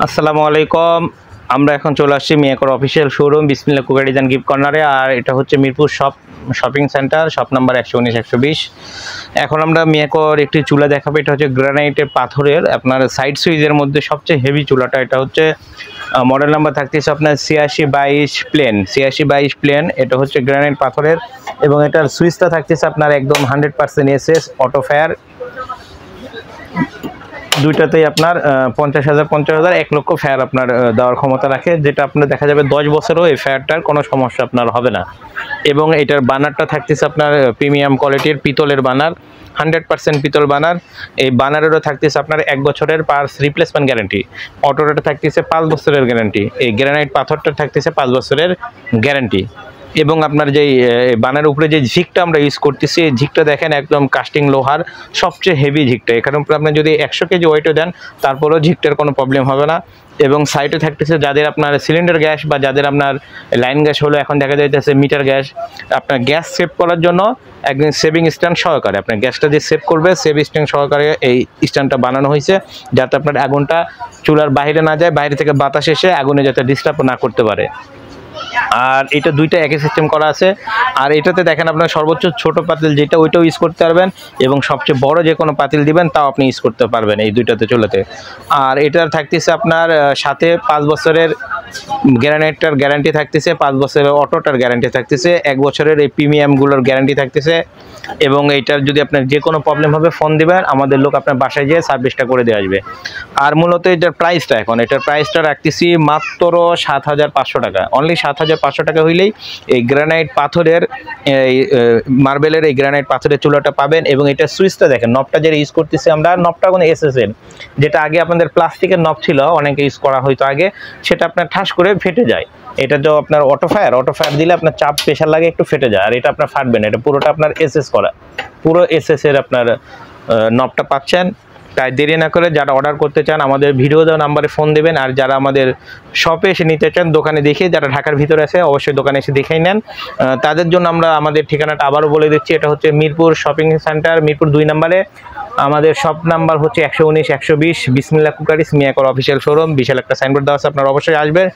আসসালামু আলাইকুম। আমরা এখন চলে আসছি মিয়াকর অফিসিয়াল শোরুম বিসমিল্লাহ কুকারিজ অ্যান্ড গিফট কর্নারে। আর এটা হচ্ছে Mirpur shopping centre, shop number 119-120। এখন আমরা মিয়াকর একটি চুলা দেখাবো। এটা হচ্ছে গ্রানাইটের পাথরের, আপনার সাইড সুইচের মধ্যে সবচেয়ে হেভি চুলাটা। এটা হচ্ছে মডেল নাম্বার থাকতেছে আপনার 8622 প্লেন, 8622 প্লেন। এটা হচ্ছে গ্রানাইট পাথরের এবং এটার সুইচটা থাকতেছে আপনার একদম 100% এসএস অটো ফায়ার। দুইটাতেই আপনার 50,000 50,000 1 লক্ষ ফায়ার আপনার দেওয়ার ক্ষমতা রাখে, যেটা আপনার দেখা যাবে 10 বছরও এই ফায়ারটার কোনো সমস্যা আপনার হবে না। এবং এটার বানারটা থাকতেছে আপনার প্রিমিয়াম কোয়ালিটির পিতলের বানার, 100% পিতল বানার। এই বানারেরও থাকতেছে আপনার 1 বছরের পার্টস রিপ্লেসমেন্ট গ্যারান্টি। অটোটা থাকতেছে 5 বছরের গ্যারান্টি। এই গ্রানাইট পাথরটা থাকতেছে 5 বছরের গ্যারান্টি। এবং আপনার যেই বানার উপরে যে ঝিকটা আমরা ইউজ করতেছি, এই ঝিকটা দেখেন একদম কাস্টিং লোহার, সবচেয়ে হেভি ঝিকটা। এখানে উপরে আপনি যদি 100 কেজি ওয়েটও দেন তারপরেও ঝিকটার কোনো প্রবলেম হবে না। এবং সাইডে থাকতেছে যাদের আপনার সিলিন্ডার গ্যাস বা যাদের আপনার লাইন গ্যাস হলো, এখন দেখা যাইতেছে মিটার গ্যাস, আপনার গ্যাস সেভ করার জন্য একদিন সেভিং স্ট্যান্ড সহকারে আপনার গ্যাসটা যে সেভ করবে, সেভ স্ট্যান্ড সহকারে এই স্ট্যান্ডটা বানানো হয়েছে, যাতে আপনার আগুনটা চুলার বাইরে না যায়, বাইরে থেকে বাতাস এসে আগুনে যাতে ডিস্টার্ব না করতে পারে। আর এটা দুইটা একই সিস্টেম করা আছে। আর এটাতে দেখেন আপনার সর্বোচ্চ ছোট পাতিল যেটা, ওইটাও ইউজ করতে পারবেন, এবং সবচেয়ে বড় যে কোনো পাতিল দিবেন তাও আপনি ইউজ করতে পারবেন এই দুইটাতে চুলাতে। আর এটার থাকতেছে আপনার সাথে 5 বছরের গ্রানাইটটার গ্যারান্টি থাকতেছে, 5 বছরের অটোটার গ্যারান্টি থাকতেছে, 1 বছরের এই প্রিমিয়ামগুলোর গ্যারান্টি থাকতেছে। এবং এইটার যদি আপনার যে কোনো প্রবলেম হবে ফোন দিবেন, আমাদের লোক আপনার বাসায় যেয়ে সার্ভিসটা করে দিয়ে আসবে। আর মূলত এটার প্রাইসটা, এখন এটার প্রাইসটা রাখতেছি মাত্র 7,500 টাকা। অনলি 7,500 টাকা হইলেই এই গ্রানাইট পাথরের, এই মার্বেলের এই গ্রানাইট পাথরের চুলাটা পাবেন। এবং এটা সুইচটা দেখেন, নবটা যেটা ইউজ করতেছি আমরা, নবটা কোনো এসএসএর, যেটা আগে আপনাদের প্লাস্টিকের নব ছিল অনেকে ইউজ করা হয়তো আগে, সেটা আপনার ঠাস করে ফেটে যায়। এটা তো আপনার অটো ফায়ার দিলে আপনার চাপ প্রেশার লাগে, একটু ফেটে যায়। আর এটা আপনার ফাটবে না, এটা পুরোটা আপনার এসএস করা, পুরো এসএস এর আপনার নবটা পাচ্ছেন। তাই দেরি না করে যারা অর্ডার করতে চান আমাদের ভিডিও দেওয়া নাম্বারে ফোন দেবেন। আর যারা আমাদের শপে এসে নিতে চান, দোকানে দেখে, যারা ঢাকার ভিতরে আছে অবশ্যই দোকানে এসে দেখেই নেন। তাদের জন্য আমরা আমাদের ঠিকানাটা আবারও বলে দিচ্ছি। এটা হচ্ছে মিরপুর শপিং সেন্টার, মিরপুর 2 নম্বরে। আমাদের শপ নাম্বার হচ্ছে 119-120 বিসমিল্লাহ কুকারিজ মিয়াকর অফিসিয়াল শোরুম। বিশাল একটা সাইনবোর্ড দেওয়া আছে, আপনারা অবশ্যই আসবেন।